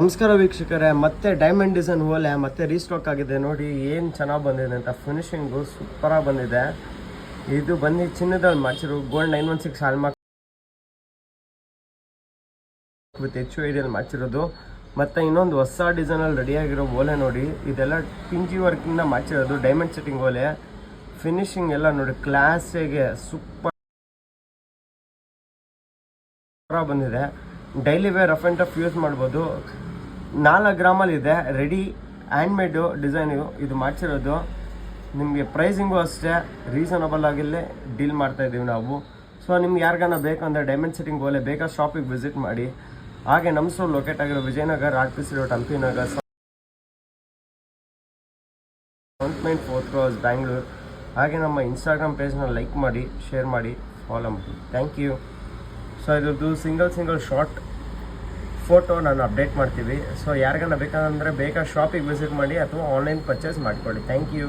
ನಮಸ್ಕಾರ ವೀಕ್ಷಕರೇ, ಮತ್ತೆ ಡೈಮಂಡ್ ಡಿಸೈನ್ ಓಲೆ ಮತ್ತೆ ರೀಸ್ಟಾಕ್ ಆಗಿದೆ. ನೋಡಿ ಏನು ಚೆನ್ನಾಗಿ ಬಂದಿದೆ ಅಂತ. ಫಿನಿಶಿಂಗು ಸೂಪರಾಗಿ ಬಂದಿದೆ. ಇದು ಬಂದು ಚಿನ್ನದಲ್ಲಿ ಮಾಡಿಸಿರೋ ಗೋಲ್ಡ್ 916 ಹಾಲ್ಮಾರ್ಕ್ ವಿತ್ HUID ಮಾಡಿಸಿರೋದು. ಮತ್ತು ಇನ್ನೊಂದು ಹೊಸ ಡಿಸೈನಲ್ಲಿ ರೆಡಿಯಾಗಿರೋ ಓಲೆ ನೋಡಿ. ಇದೆಲ್ಲ ಪಿಂಜಿ ವರ್ಕಿಂದ ಮಾಡಿಸಿರೋದು, ಡೈಮಂಡ್ ಸೆಟ್ಟಿಂಗ್ ಓಲೆ. ಫಿನಿಶಿಂಗ್ ಎಲ್ಲ ನೋಡಿ ಕ್ಲಾಸಿಗೆ ಸೂಪರ್ ಬಂದಿದೆ. Daily wear rough and tough use ಮಾಡ್ಬೋದು. 4 ಗ್ರಾಮಲ್ಲಿ ಇದೆ. ರೆಡಿ ಹ್ಯಾಂಡ್ಮೇಡು ಡಿಸೈನು ಇದು ಮಾಡಿಸಿರೋದು. ನಿಮಗೆ ಪ್ರೈಸಿಂಗು ಅಷ್ಟೇ ರೀಸನಬಲ್ ಆಗಿಲ್ಲೇ ಡೀಲ್ ಮಾಡ್ತಾಯಿದ್ದೀವಿ ನಾವು. ಸೊ ನಿಮ್ಗೆ ಯಾರಿಗಾನ ಬೇಕಂದರೆ ಡೈಮಂಡ್ ಸೆಟ್ಟಿಂಗ್ ಓಲೆ ಬೇಕಾ ಶಾಪಿಗೆ ವಿಸಿಟ್ ಮಾಡಿ. ಹಾಗೆ ನಮ್ಮ ಸ್ಟೋರ್ ಲೊಕೇಟ್ ಆಗಿರೋ Vijayanagar, RPC road, Hampi Nagar, 4 cross, Bangalore. ಹಾಗೆ ನಮ್ಮ ಇನ್ಸ್ಟಾಗ್ರಾಮ್ ಪೇಜ್ನ ಲೈಕ್ ಮಾಡಿ, ಶೇರ್ ಮಾಡಿ, ಫಾಲೋ ಮಾಡಿ. Thank you. ಸೊ ಇದ್ರದ್ದು ಸಿಂಗಲ್ ಶಾರ್ಟ್ ಫೋಟೋ ನಾನು ಅಪ್ಡೇಟ್ ಮಾಡ್ತೀವಿ. ಸೊ ಯಾರಿಗಾನ ಬೇಕಂದರೆ ಬೇಕಾ ಶಾಪಿಗೆ ವಿಸಿಟ್ ಮಾಡಿ ಅಥವಾ ಆನ್ಲೈನ್ ಪರ್ಚೇಸ್ ಮಾಡಿಕೊಳ್ಳಿ. Thank you.